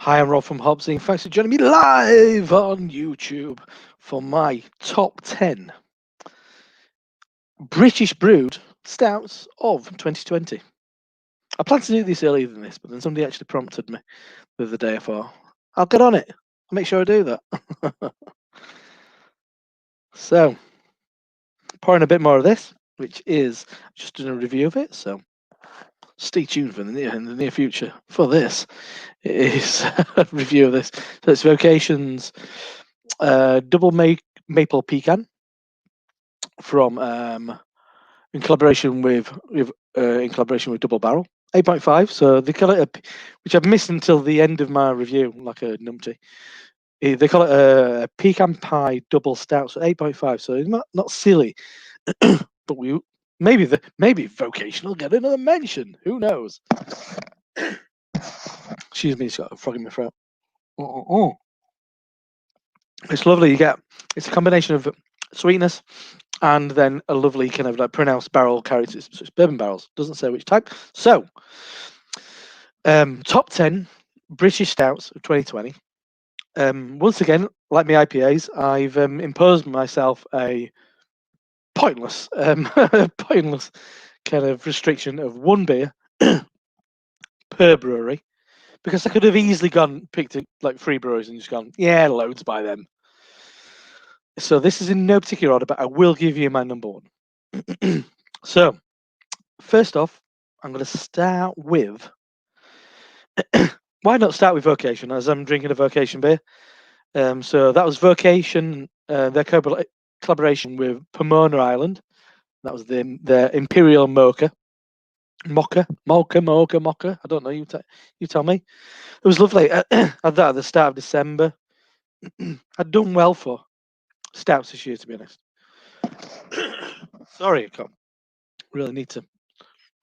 Hi, I'm Rob from Hobbsy. Thanks for joining me live on YouTube for my top 10 British brewed stouts of 2020. I planned to do this earlier than this, but then somebody actually prompted me the other day. I thought, I'll get on it. I'll make sure I do that. So, pouring a bit more of this, which is just doing a review of it. So, stay tuned for in the near future for this. It is a review of this. So, it's Vocation's double maple pecan from in collaboration with Double Barrel 8.5. So they call it which I've missed until the end of my review, like a numpty. They call it a pecan pie double stout, so 8.5. So it's not silly, but maybe Vocational get another mention. Who knows? Excuse me, it's got a frog in my throat. Oh. It's lovely. It's a combination of sweetness and then a lovely kind of like pronounced barrel character. So it's bourbon barrels. Doesn't say which type. So, top 10 British stouts of 2020. Once again, like my IPAs, I've imposed myself a pointless, pointless kind of restriction of one beer per brewery, because I could have easily picked like 3 breweries and just gone, yeah, loads by them. So this is in no particular order, but I will give you my number one. So, first off, I'm going to start with. Why not start with Vocation, as I'm drinking a Vocation beer? So that was Vocation, their collaboration with Pomona Island. That was their Imperial Mocha. Mocha. I don't know. You tell me. It was lovely. I had that at the start of December. I'd done well for stouts this year, to be honest. Sorry, I can't really need to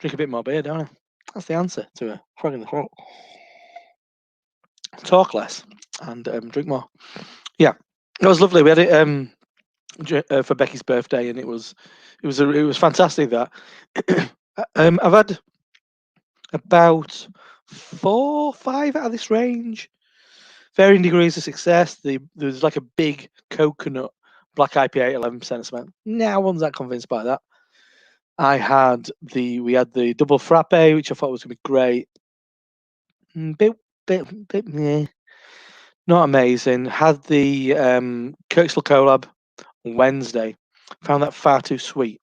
drink a bit more beer, don't I? That's the answer to a frog in the throat. Talk less and drink more. Yeah, it was lovely. We had it for Becky's birthday, and it was fantastic. That I've had about 4, 5 out of this range, varying degrees of success. There's like a big coconut black IPA, 11% smell. Nah, I wasn't that convinced by that. We had the double frappe, which I thought was gonna be great. Bit, yeah, not amazing. Had the Kirksville collab on Wednesday. Found that far too sweet.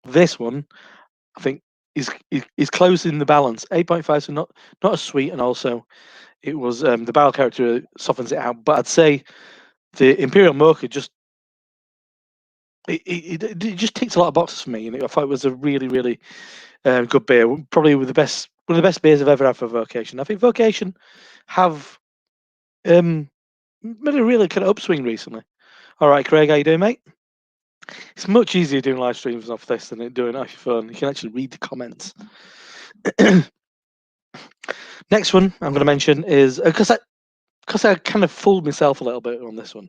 This one, I think, is close in the balance. 8.5, so not as sweet, and also it was the barrel character softens it out. But I'd say the Imperial Mocha just it just ticked a lot of boxes for me, and I thought it was a really good beer. Probably one of the best beers I've ever had for Vocation. I think Vocation have made a really kind of upswing recently. All right, Craig, how you doing, mate? It's much easier doing live streams off this than doing it off your phone. You can actually read the comments. Next one I'm going to mention is because I kind of fooled myself a little bit on this one,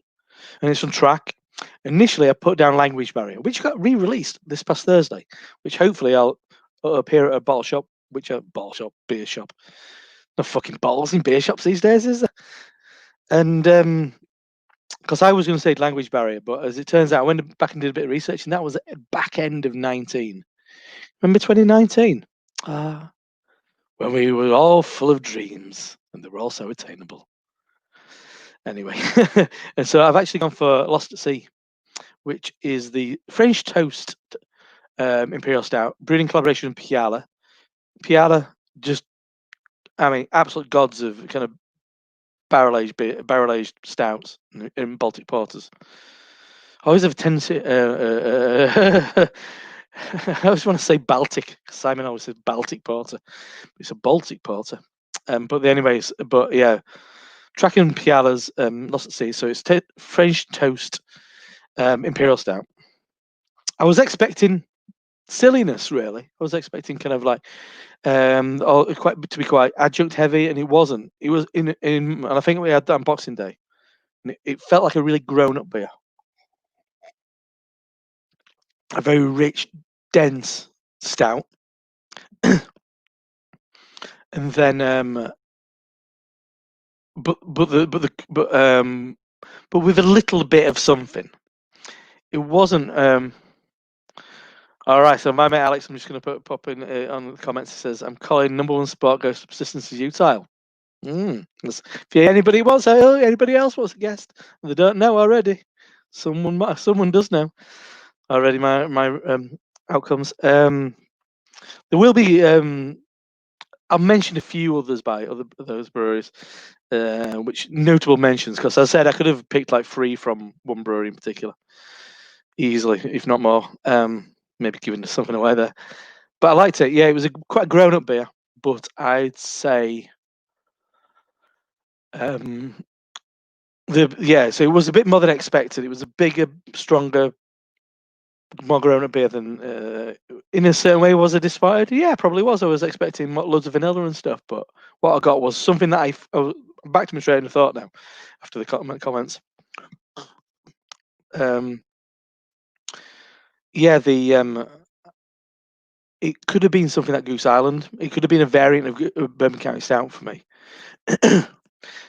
and it's on track. Initially, I put down Language Barrier, which got re-released this past Thursday, which hopefully I'll appear at a beer shop. No fucking bottles in beer shops these days, is there? And because I was going to say Language Barrier, but as it turns out, I went back and did a bit of research, and that was back end of 19. Remember 2019? When we were all full of dreams, and they were all so attainable. Anyway, and so I've actually gone for Lost at Sea, which is the French toast Imperial Stout, brewed in collaboration with Piala. Piala, absolute gods of kind of barrel aged stouts in Baltic porters. I always have a tendency. I always want to say Baltic, because Simon always says Baltic porter. It's a Baltic porter. But yeah, tracking Piala's Lost at Sea. So it's French toast Imperial Stout. I was expecting silliness, really. I was expecting kind of like to be quite adjunct heavy, and it wasn't. It was and I think we had that on Boxing Day, and it felt like a really grown up beer, a very rich, dense stout, and then but with a little bit of something. It wasn't. All right, so my mate Alex, I'm just going to pop in on the comments. He says, "I'm calling number one spot goes to persistence is utile." If anybody else wants to guess, they don't know already. Someone does know already. My outcomes. There will be. I'll mention a few others by those breweries, which notable mentions, because as I said, I could have picked like 3 from one brewery in particular, easily, if not more. Maybe giving something away there, but I liked it. Yeah, it was quite a grown-up beer, but I'd say, so it was a bit more than expected. It was a bigger, stronger, more grown-up beer than, in a certain way, was I disappointed? Yeah, probably was. I was expecting loads of vanilla and stuff, but what I got was something that I'm back to my train of thought now after the comments. It could have been something like Goose Island. It could have been a variant of Bourbon County Stout for me.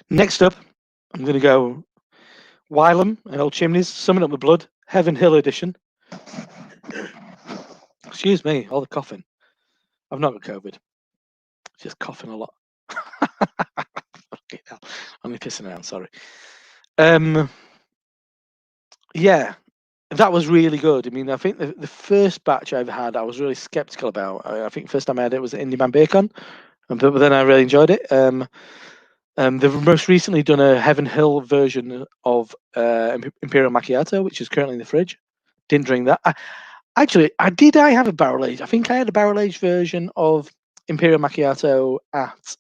Next up, I'm going to go Wylam and Old Chimneys, Summing Up the Blood, Heaven Hill edition. Excuse me, all the coughing. I've not got COVID. Just coughing a lot. I'm pissing around, sorry. Yeah, that was really good. I mean, I think the first batch I've had, I was really skeptical about. I think the first time I had it was at Indie Man Bacon, but then I really enjoyed it. They've most recently done a Heaven Hill version of Imperial Macchiato, which is currently in the fridge. Didn't drink that. I have a barrel aged. I think I had a barrel aged version of Imperial Macchiato at,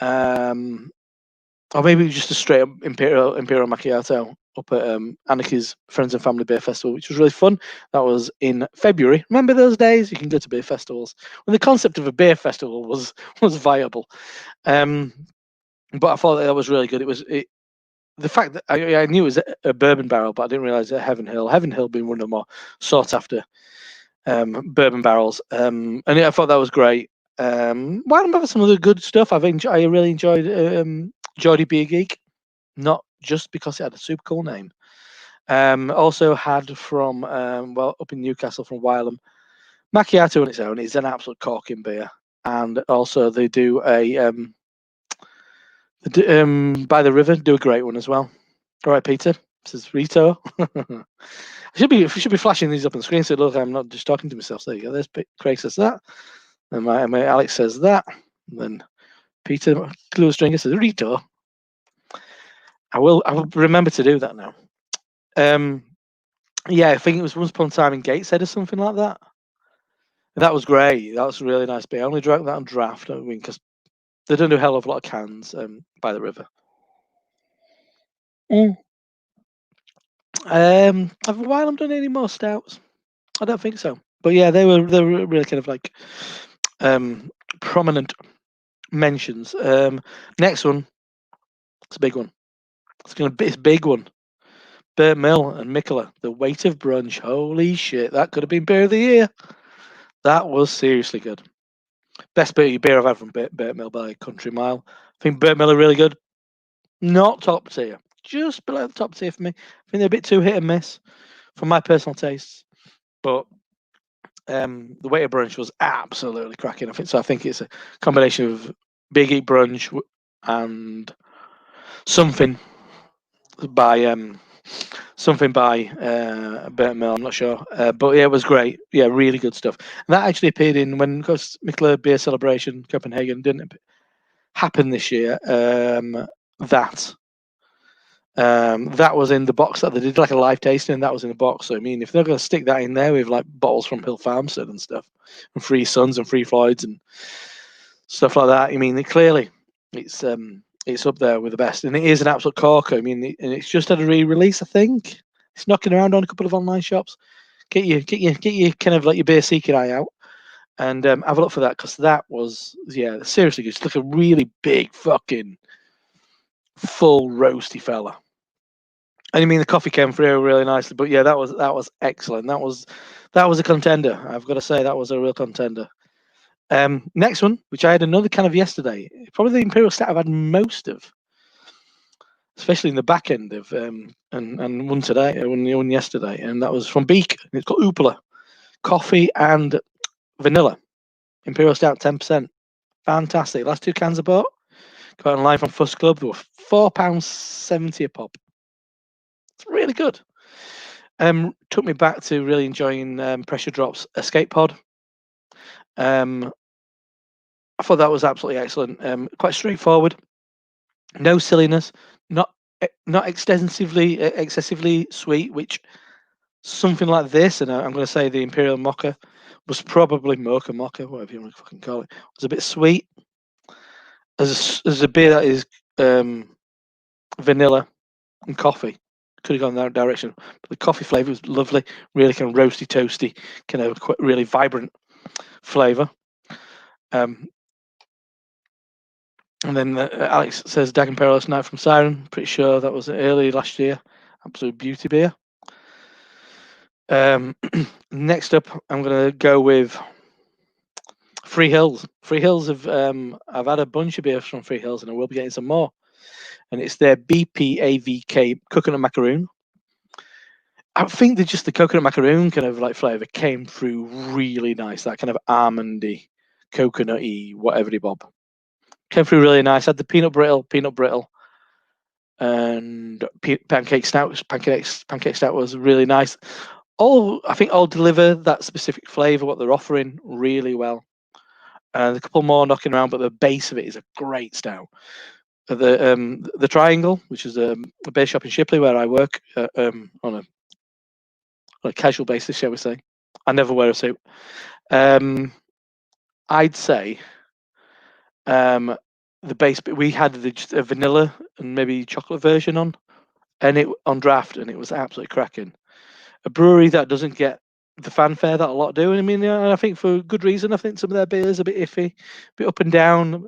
or maybe it was just a straight up Imperial Macchiato up at Anarchy's Friends and Family Beer Festival, which was really fun. That was in February. Remember those days? You can go to beer festivals when the concept of a beer festival was viable. But I thought that was really good. The fact that I knew it was a bourbon barrel, but I didn't realize that Heaven Hill being one of the more sought after bourbon barrels. And I thought that was great. Why don't I have some other good stuff? I really enjoyed Geordie Beer Geek, not just because it had a super cool name. Also had from up in Newcastle from Wylam, Macchiato on its own is an absolute corking beer, and also they do a by the river do a great one as well. All right, Peter. This is Rito. I should be flashing these up on the screen so look, I'm not just talking to myself. So there you go. There's Craig says that, and my Alex says that, and then Peter Clue Stringer says Rito. I will remember to do that now. Yeah, I think it was Once Upon a Time in Gateshead or something like that. That was great. That was a really nice beer. I only drank that on draft. I mean, because they don't do a hell of a lot of cans by the river. Have Wylam done any more stouts? I don't think so. But yeah, they were really kind of like prominent mentions. Next one, it's a big one. It's a big one. Burt Mill and Mikkeller, The Weight of Brunch. Holy shit, that could have been beer of the year. That was seriously good. Best beer I've had from Burt Mill by a country mile. I think Burt Mill are really good. Not top tier, just below the top tier for me. I think they're a bit too hit and miss for my personal tastes. But The Weight of Brunch was absolutely cracking. I think it's a combination of Big Eat Brunch and something by Burnt Mill. I'm not sure, but yeah, it was great. Yeah, really good stuff. And that actually appeared in when Mikkeller Beer Celebration Copenhagen didn't happen this year. That was in the box that they did like a live tasting, and that was in the box. So I mean, if they're going to stick that in there with like bottles from Hill Farmstead and stuff, and Free Sons and Free Floyds and stuff like that, I mean, clearly it's up there with the best, and it is an absolute corker. I mean, and it's just had a re-release. I think it's knocking around on a couple of online shops. Get your kind of like your beer seeking eye out, and have a look for that, because that was seriously good. It's like a really big fucking full roasty fella. And I mean, the coffee came through really nicely, but yeah, that was excellent. That was a contender. I've got to say that was a real contender. Next one, which I had another can of yesterday, probably the Imperial Stout I've had most of. especially in the back end of and one today, one yesterday, and that was from Beak. It's got Oopala, coffee and vanilla, Imperial Stout, 10%. Fantastic. Last 2 cans I bought. Got online from Fuss Club. They were £4.70 a pop. It's really good. Took me back to really enjoying Pressure Drop's Escape Pod. I thought that was absolutely excellent. Quite straightforward. No silliness. Not excessively sweet, which something like this, and I'm going to say the Imperial Mocha was probably Mocha, whatever you want to fucking call it, was a bit sweet. As a beer that is vanilla and coffee, could have gone that direction. But the coffee flavour was lovely, really kind of roasty, toasty, kind of really vibrant flavour. And then Alex says Dagon Perilous Night from Siren. Pretty sure that was early last year. Absolute beauty beer. Next up, I'm going to go with Free Hills. Free Hills I've had a bunch of beers from Free Hills, and I will be getting some more. And it's their BPAVK coconut macaroon. I think that just the coconut macaroon kind of like flavour came through really nice. That kind of almondy, coconutty, whatever bob. Came through really nice. Had the peanut brittle, and pancake stout. Pancake stout was really nice. I think all deliver that specific flavour, what they're offering, really well. And a couple more knocking around, but the base of it is a great stout. The Triangle, which is a beer shop in Shipley where I work on a casual basis, shall we say. I never wear a suit. I'd say the base, but we had a vanilla and maybe chocolate version on draft, and it was absolutely cracking. A brewery that doesn't get the fanfare that a lot do. I mean, I think for good reason. I think some of their beers are a bit iffy, a bit up and down.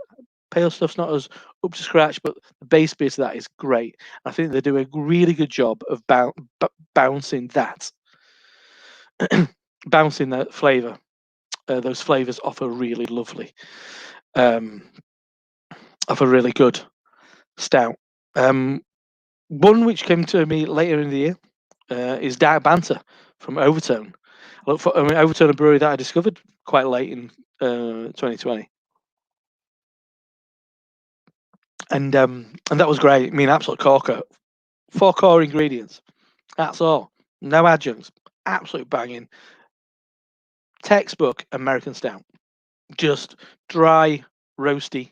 Pale stuff's not as up to scratch, but the base beer to that is great. I think they do a really good job of bouncing that, bouncing that flavour. Those flavours off a really lovely, off a really good stout. One which came to me later in the year is Dark Banter from Overtone. Overtone, a brewery that I discovered quite late in 2020. And that was great. I mean, absolute corker. 4 core ingredients. That's all. No adjuncts. Absolute banging. Textbook American stout. Just dry, roasty.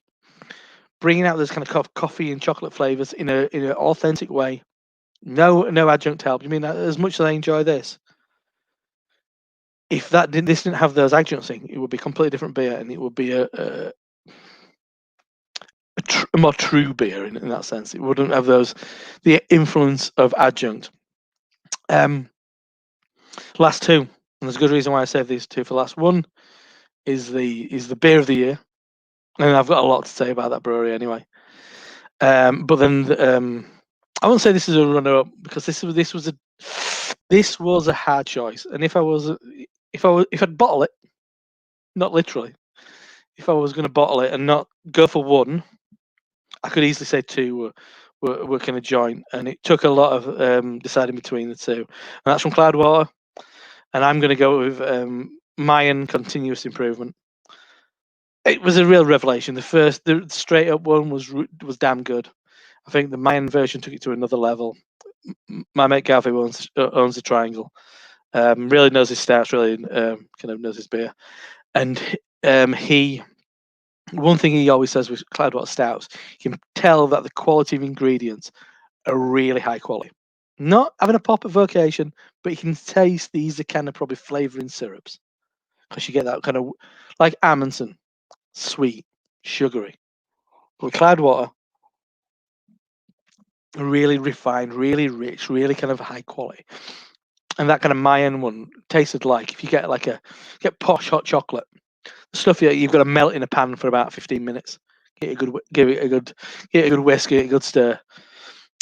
Bringing out those kind of coffee and chocolate flavors in an authentic way. No adjunct help. You mean as much as I enjoy this, if this didn't have those adjuncts in, it would be a completely different beer, and it would be a more true beer in that sense. It wouldn't have the influence of adjunct. Last 2, and there's a good reason why I saved these 2 for last. One is the beer of the year, and I've got a lot to say about that brewery anyway. But then I won't say this is a runner-up, because this was a hard choice, and if I'd bottle it, not literally, if I was going to bottle it and not go for one, I could easily say 2 were kind of joint, and it took a lot of deciding between the 2. And that's from Cloudwater, and I'm going to go with Mayan Continuous Improvement. It was a real revelation. The straight up one was damn good. I think the Mayan version took it to another level. My mate Gavi owns the Triangle. Really knows his stats. Really kind of knows his beer, and one thing he always says with Cloudwater Stouts, you can tell that the quality of ingredients are really high quality. Not having a pop of vocation, but you can taste these are kind of probably flavouring syrups, because you get that kind of like Amundsen, sweet, sugary. But Cloudwater, really refined, really rich, really kind of high quality. And that kind of Mayan one tasted like if you get posh hot chocolate, stuff you've got to melt in a pan for about 15 minutes. Give it a good whisk, give it a good stir.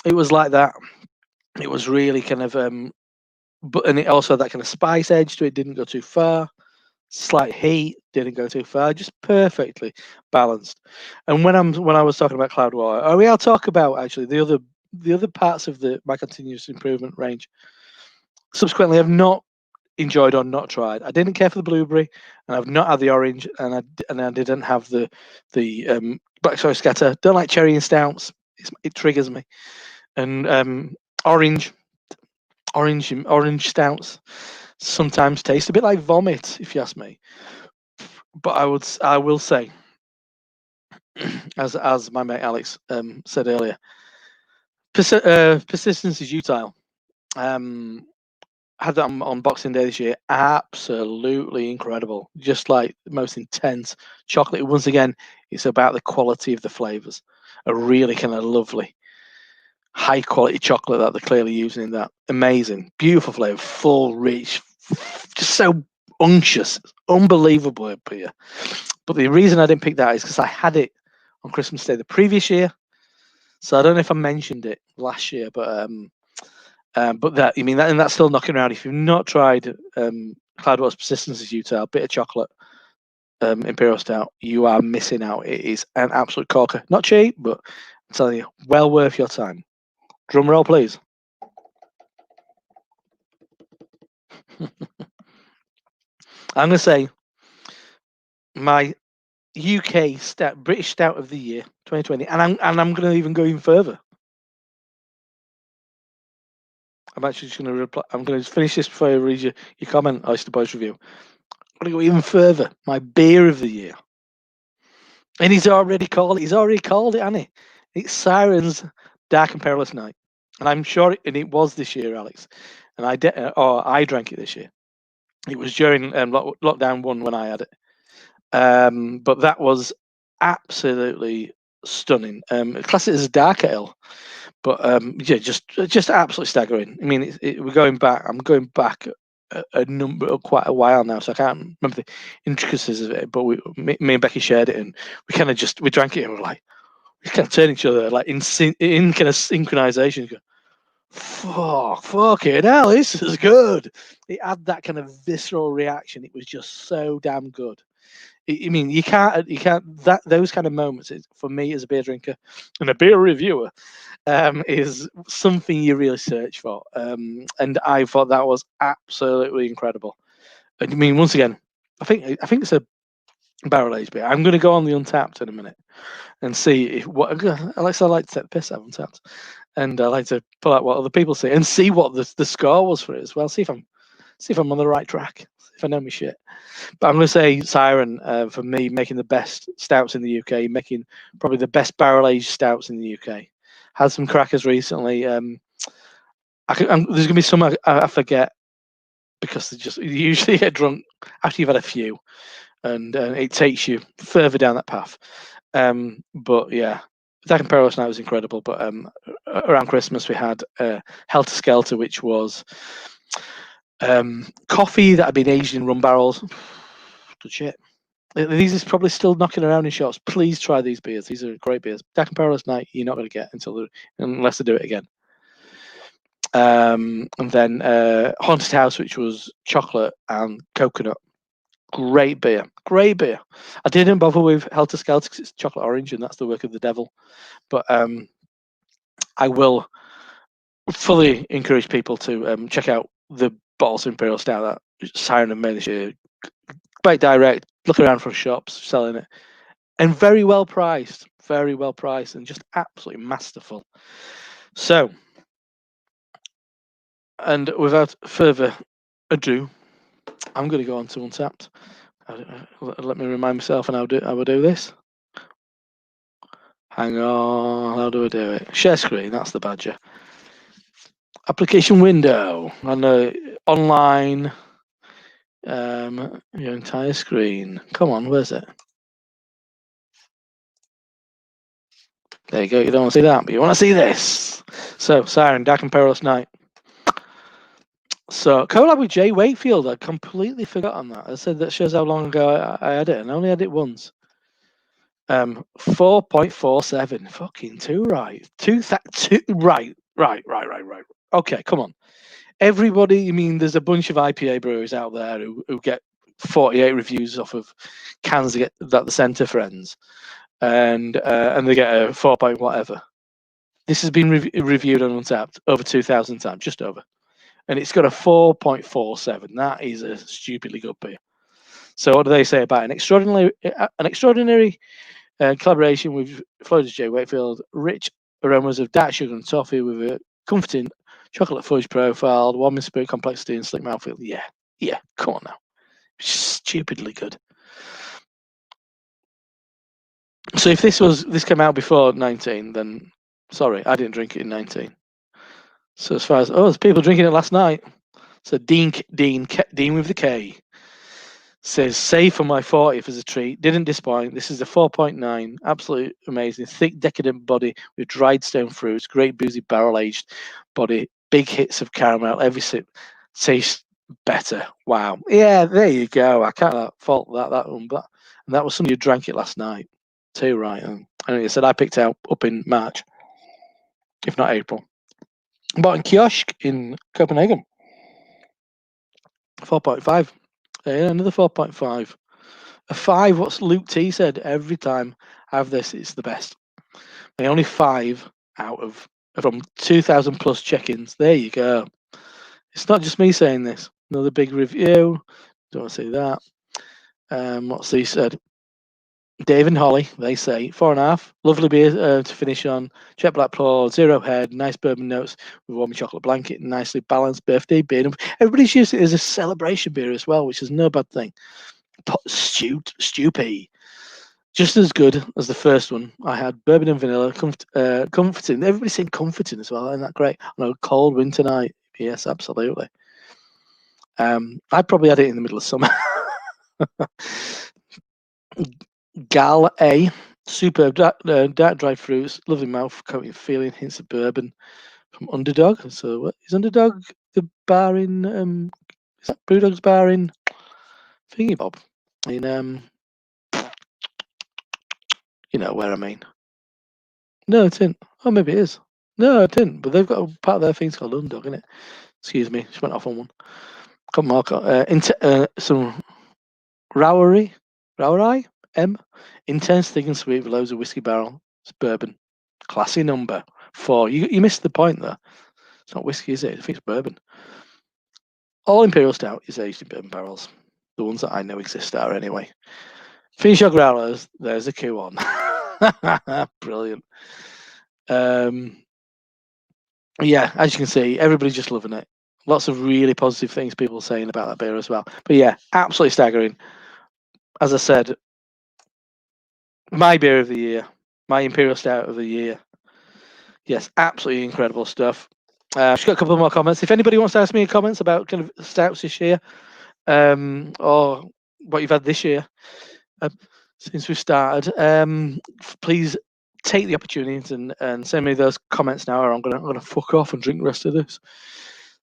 It was like that. It was really kind of and it also had that kind of spice edge to it. Didn't go too far. Slight heat, didn't go too far. Just perfectly balanced. And when I was talking about Cloudwater, I'll talk about actually the the other parts of my continuous improvement range, subsequently, I've not enjoyed or not tried. I didn't care for the blueberry, and I've not had the orange, and I didn't have the black soy scatter. Don't like cherry and stouts. It triggers me. And orange stouts sometimes taste a bit like vomit, if you ask me. But I will say, as my mate Alex said earlier, persistence is utile. Had that on Boxing Day this year. Absolutely incredible. Just like the most intense chocolate. Once again, it's about the quality of the flavors. A really kind of lovely, high quality chocolate that they're clearly using in that. Amazing, beautiful flavor, full, rich, just so unctuous, unbelievable beer. But the reason I didn't pick that is because I had it on Christmas Day the previous year. So I don't know if I mentioned it last year, but that, you mean that, and that's still knocking around. If you've not tried Cloudwater's Persistence is Utile, bitter chocolate Imperial Stout, you are missing out. It is an absolute corker. Not cheap, but I'm telling you, well worth your time. Drum roll, please. I'm going to say my UK stout, British Stout of the Year, 2020, and I'm going to even go even further. I'm actually just going to reply. I'm going to finish this before I read your comment, Oyster Boys review. I'm going to go even further. My beer of the year, and he's already called it, hasn't he? It's Siren's Dark and Perilous Night, and I'm sure, and it was this year, Alex, and I drank it this year. It was during lockdown 1 when I had it, but that was absolutely stunning. Class it as a dark ale. But yeah, just absolutely staggering. I mean, we're going back. I'm going back quite a while now, so I can't remember the intricacies of it. But me and Becky shared it, and we drank it, and we kind of turned each other like in kind of synchronization. Go, fuck it, hell, this is good. It had that kind of visceral reaction. It was just so damn good. I mean, you can't those kind of moments for me as a beer drinker and a beer reviewer is something you really search for. And I thought that was absolutely incredible. I mean, once again, I think it's a barrel aged beer. I'm going to go on the Untapped in a minute and see if what I like to take the piss out of Untapped, and I like to pull out what other people say and see what the score was for it as well. See if I'm on the right track. If I know my shit. But I'm going to say Siren for me, making the best stouts in the UK, making probably the best barrel aged stouts in the UK. Had some crackers recently. There's going to be some I forget because you usually get drunk after you've had a few, and it takes you further down that path. But yeah, Dark and Perilous Night was incredible. But around Christmas we had Helter Skelter, which was coffee that had been aged in rum barrels. Good shit. These are probably still knocking around in shops. Please try these beers. These are great beers. Dark and Perilous Night, you're not going to get unless they do it again. And then Haunted House, which was chocolate and coconut. Great beer. Great beer. I didn't bother with Helter Skelter because it's chocolate orange and that's the work of the devil. But I will fully encourage people to check out the bottles of Imperial Stout that Siren have made this year. Quite direct. Look around for shops selling it. And very well priced, and just absolutely masterful. So, and without further ado, I'm going to go on to Untapped. Let me remind myself, and I will do this. Hang on, how do I do it? Share screen, that's the badger. Application window, on the online, your entire screen. Come on, where's it? There you go. You don't want to see that, but you want to see this. So, Siren, Dark and Perilous Night. So, collab with Jay Wakefield. I completely forgot on that. I said that shows how long ago I had it, and I only had it once. 4.47. Fucking two right. Two right. Okay, come on. Everybody, you mean there's a bunch of IPA brewers out there who get 48 reviews off of cans that the Centre friends, and they get a 4 point whatever. This has been reviewed on Untapped over 2,000 times, just over. And it's got a 4.47. That is a stupidly good beer. So what do they say about an extraordinary collaboration with Florida's J. Wakefield, rich aromas of dark sugar and toffee with a comforting chocolate fudge profile, warming spirit complexity and slick mouthfeel. Yeah, come on now. Stupidly good. So if this came out before 19, then sorry, I didn't drink it in 19. So as far as there's people drinking it last night. So Dean with the K says, save for my 40th as a treat. Didn't disappoint. This is a 4.9. Absolutely amazing. Thick, decadent body with dried stone fruits. Great boozy barrel-aged body. Big hits of caramel. Every sip tastes better. Wow. Yeah, there you go. I can't fault that one. But and that was somebody who drank it last night too, right? And I said I picked it up in March, if not April. Bought in kiosk in Copenhagen. 4.5. Yeah, another 4.5. A 5, what's Luke T said, every time I have this, it's the best. My only 5 out of from 2,000 plus check-ins. There you go. It's not just me saying this. Another big review. Don't want to say that. What's he said? Dave and Holly, they say 4.5. Lovely beer to finish on. Jet black pour, 0 head, nice bourbon notes with warm chocolate blanket, nicely balanced birthday beer. Everybody's used it as a celebration beer as well, which is no bad thing. Stupid. Just as good as the first one. I had bourbon and vanilla, comforting. Everybody's saying comforting as well. Isn't that great? On a cold winter night. Yes, absolutely. I probably had it in the middle of summer. Gal A, superb dark dried fruits, lovely mouth coating feeling, hints of bourbon from Underdog. So what is Underdog the bar in is that Brewdog's bar in Thingy Bob? In you know where I mean. No, it didn't. Oh, maybe it is. No, it didn't. But they've got a part of their thing's called Underdog, isn't it? Excuse me, just went off on one. Come on, some Rowery, M, intense, thick and sweet with loads of whiskey barrel. It's bourbon, classy number 4. You missed the point there. It's not whiskey, is it? I think it's bourbon. All Imperial Stout is aged in bourbon barrels. The ones that I know exist are anyway. Finish your growlers. There's a Q on. Brilliant. Yeah, as you can see, everybody's just loving it. Lots of really positive things people saying about that beer as well. But yeah, absolutely staggering. As I said, my beer of the year, my Imperial Stout of the year. Yes, absolutely incredible stuff. Just got a couple more comments. If anybody wants to ask me comments about kind of stouts this year, or what you've had this year since we've started, please take the opportunity and send me those comments now, or I'm gonna fuck off and drink the rest of this.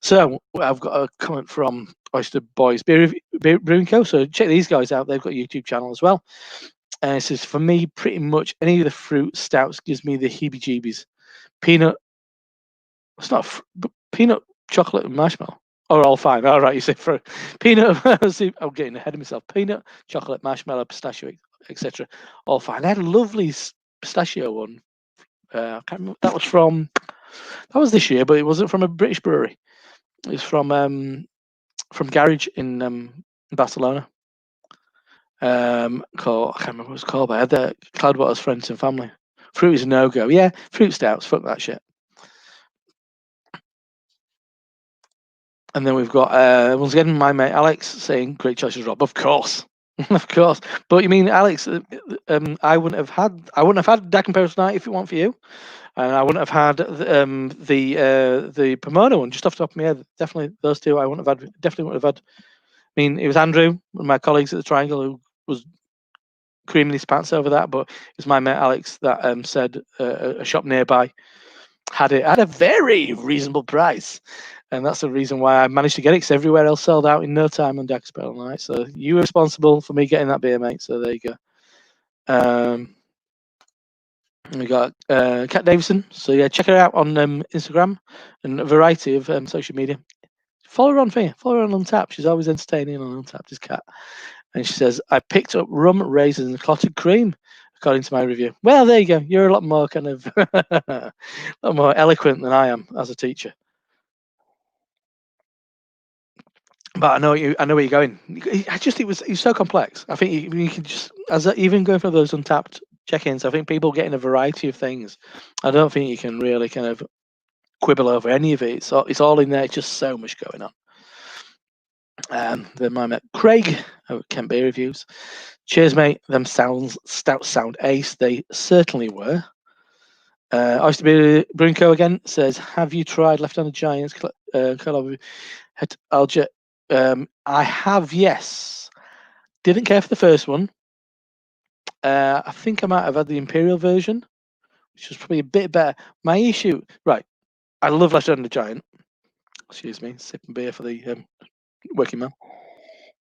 So I've got a comment from Oyster Boys Brewing Co. So check these guys out. They've got a YouTube channel as well. And it says, for me, pretty much any of the fruit stouts gives me the heebie-jeebies. Peanut, it's not peanut, chocolate, and marshmallow. Are all fine. All right, you say for peanut. I'm getting ahead of myself. Peanut, chocolate, marshmallow, pistachio, etc. All fine. I had a lovely pistachio one. I can't remember. That was this year, but it wasn't from a British brewery. It's from Garage in Barcelona. I can't remember what it's called, but I had the Cloudwater's Friends and Family. Fruit is a no-go. Yeah, fruit stouts, fuck that shit. And then we've got, once again, my mate Alex saying, great choices, Rob. Of course. Of course. But you mean, Alex, I wouldn't have had Dak and Paris Night if it weren't for you. And I wouldn't have had the Pomona one, just off the top of my head. Definitely those two I definitely wouldn't have had. I mean, it was Andrew, one of my colleagues at the Triangle, who was creaming his pants over that, but it was my mate Alex that said a shop nearby had it at a very reasonable price. And that's the reason why I managed to get it, because everywhere else sold out in no time on Dak Spell Night. So you were responsible for me getting that beer, mate. So there you go. We got Kat Davison. So yeah, check her out on Instagram and a variety of social media. Follow her on here. Follow her on Untapped. She's always entertaining on Untapped, is Kat. And she says, I picked up rum, raisins, and clotted cream. according to my review. Well, there you go. You're a lot more kind of a lot more eloquent than I am as a teacher. But I know where you're going. I just think it was so complex. I think you can just even going for those untapped check-ins. I think people getting a variety of things. I don't think you can really kind of quibble over any of it. It's all in there. It's just so much going on. Then I met Craig at Kent Beer Reviews. Cheers, mate. Them stouts sound ace. They certainly were. I used to be Brewing Co again. Says, have you tried Left-Handed Giants collab with Alger? I have, yes. Didn't care for the first one. I think I might have had the Imperial version, which was probably a bit better. My issue, right? I love Left-Handed Giant. Excuse me, sipping beer for the working man.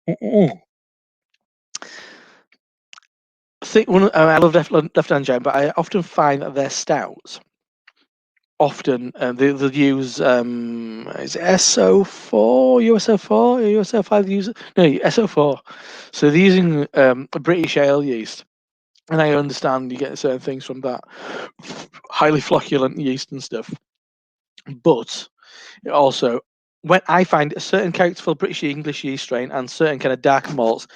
I love Left-Handed Giant, but I often find that their stouts often they'll use is it SO4, USO4, or USO5 they use it? No, SO4. So they're using a British ale yeast. And I understand you get certain things from that highly flocculent yeast and stuff. But also, when I find a certain characterful British English yeast strain and certain kind of dark malts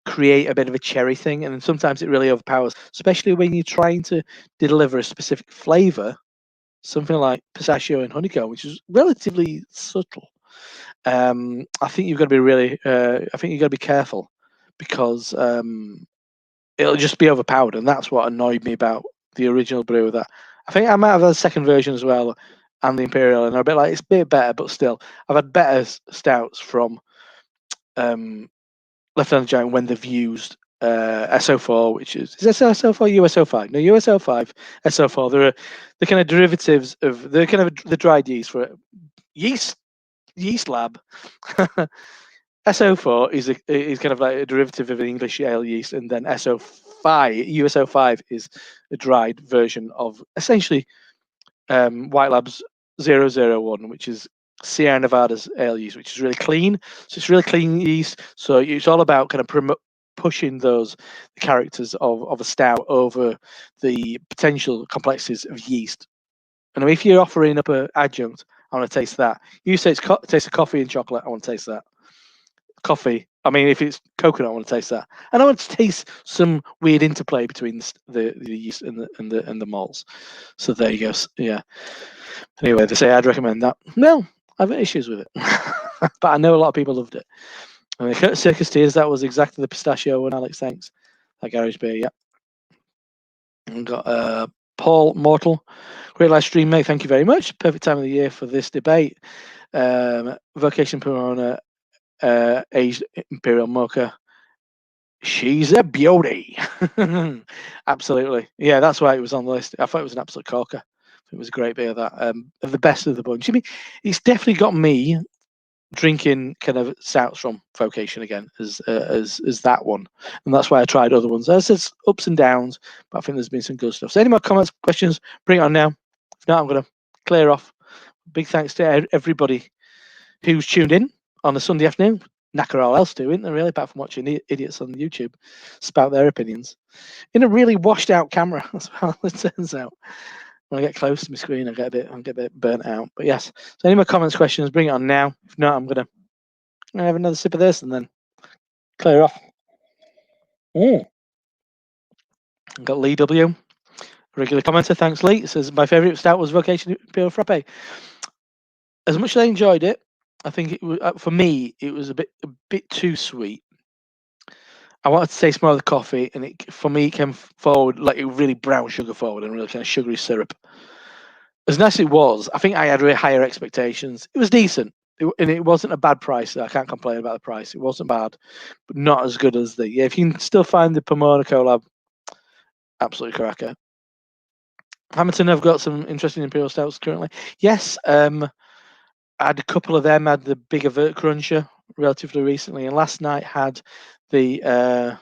create a bit of a cherry thing, and sometimes it really overpowers, especially when you're trying to deliver a specific flavour, something like pistachio and honeycomb, which is relatively subtle. I think you've got to be really, I think you've got to be careful because it'll just be overpowered, and that's what annoyed me about the original brew. That I think I might have had a second version as well, and the Imperial, and they're a bit like it's a bit better, but still, I've had better stouts from Left-Handed Giant when they've used SO4, which is SO4 USO5? No, USO5, SO4. They're kind of derivatives of the dried yeast for yeast lab. SO4 is kind of like a derivative of an English ale yeast, and then USO5 is a dried version of essentially White Lab's 001, which is Sierra Nevada's ale yeast, which is really clean. So it's really clean yeast. So it's all about kind of pushing those characters of a stout over the potential complexities of yeast. And if you're offering up an adjunct, I want to taste that. You say it's taste of coffee and chocolate. I want to taste that. Coffee. I mean, if it's coconut, I want to taste that, and I want to taste some weird interplay between the yeast and the malts. So there you go. Yeah. Anyway, they say I'd recommend that. No, I've got issues with it, but I know a lot of people loved it. I mean, Circus Tears, that was exactly the pistachio one. Alex, thanks. That garage beer, yeah. And got Paul Mortal, great live stream, mate. Thank you very much. Perfect time of the year for this debate. Vocation Pomona. Aged Imperial Mocha. She's a beauty. Absolutely. Yeah, that's why it was on the list. I thought it was an absolute corker. It was a great beer, that of the best of the bunch. I mean, it's definitely got me drinking kind of stouts from Vocation again as that one, and that's why I tried other ones. There's ups and downs, but I think there's been some good stuff. So any more comments, questions, bring it on now. If not, I'm going to clear off. Big thanks to everybody who's tuned in on a Sunday afternoon. Knacker all else do, isn't there, really, apart from watching idiots on YouTube spout their opinions in a really washed out camera, as well it turns out. When I get close to my screen, I get a bit burnt out. But yes, so any more comments, questions, bring it on now. If not, I'm gonna have another sip of this and then clear off. Got Lee W, regular commenter. Thanks, Lee. It says my favourite stout was Vocation Pure Frappe. As much as I enjoyed it, I think it was for me. It was a bit too sweet. I wanted to taste more of the coffee, and for me it came forward like a really brown sugar forward and really kind of sugary syrup. As nice as it was, I think I had really higher expectations. It was decent, and it wasn't a bad price. So I can't complain about the price. It wasn't bad, but not as good as the. Yeah, if you can still find the Pomona collab, absolutely cracker. Hamilton have got some interesting Imperial Stouts currently. Yes, I had a couple of them. I had the Big Avert Cruncher relatively recently, and last night had the.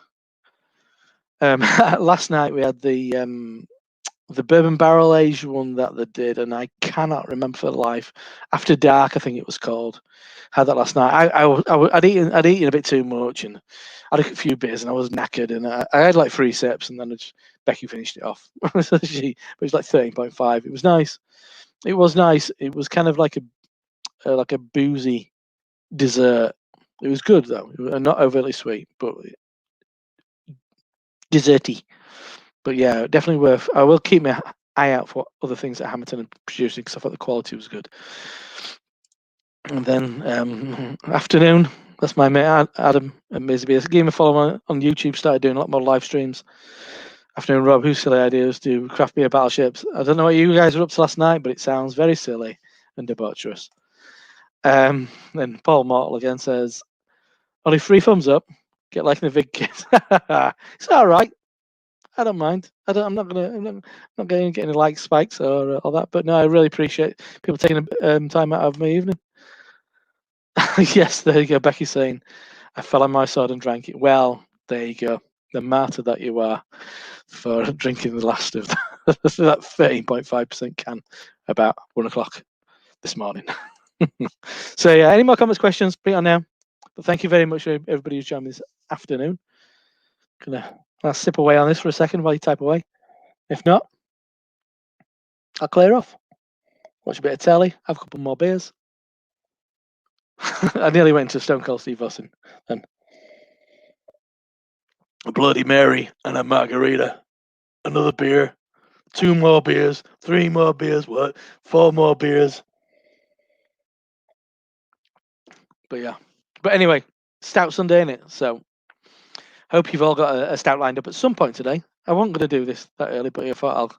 Last night we had the the bourbon barrel aged one that they did, and I cannot remember for life. After Dark, I think it was called. Had that last night. I'd eaten a bit too much, and I had a few beers, and I was knackered, and I had like 3 sips, and then Becky finished it off. But it was like 13.5. It was nice. It was nice. It was kind of like a boozy dessert. It was good though, not overly sweet, but desserty. But yeah, definitely worth. I will keep my eye out for other things that Hamilton are producing because I thought the quality was good. And then afternoon, that's my mate Adam and Maisie Beers. Give him a follow on YouTube. Started doing a lot more live streams. Afternoon, Rob. Whose silly ideas do craft beer battleships? I don't know what you guys were up to last night, but it sounds very silly and debaucherous. Then Paul Mortal again says, only 3 thumbs up. Get liking the vid kids. It's all right. I don't mind. I'm not going to get any like spikes or all that. But no, I really appreciate people taking time out of my evening. Yes, there you go. Becky's saying, I fell on my sword and drank it. Well, there you go. The martyr that you are for drinking the last of that 13.5% can about 1 o'clock this morning. So yeah, any more comments, questions, bring it on now. But thank you very much for everybody who's joined me this afternoon. I'll sip away on this for a second while you type away. If not, I'll clear off. Watch a bit of telly, have a couple more beers. I nearly went to Stone Cold Steve Austin then. A Bloody Mary and a margarita. Another beer. 2 more beers. 3 more beers. What? 4 more beers. But yeah. But anyway, Stout Sunday, innit? So hope you've all got a stout lined up at some point today. I wasn't going to do this that early, but I thought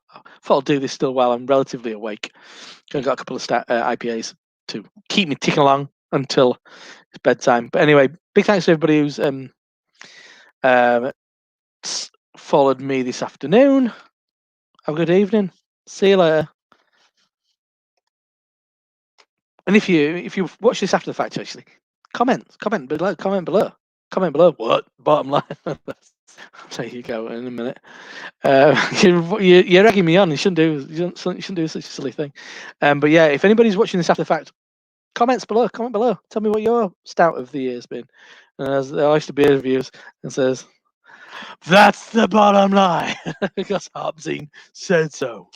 I'll do this still while I'm relatively awake. I've got a couple of IPAs to keep me ticking along until it's bedtime. But anyway, big thanks to everybody who's followed me this afternoon. Have a good evening. See you later. And if you watch this after the fact, actually, comment below. What? Bottom line. There you go. In a minute. You're egging me on. You shouldn't do such a silly thing. But yeah, if anybody's watching this after the fact, comment below. Tell me what your stout of the year has been. And as the Oyster Beer reviews and says, that's the bottom line because Hobzine said so.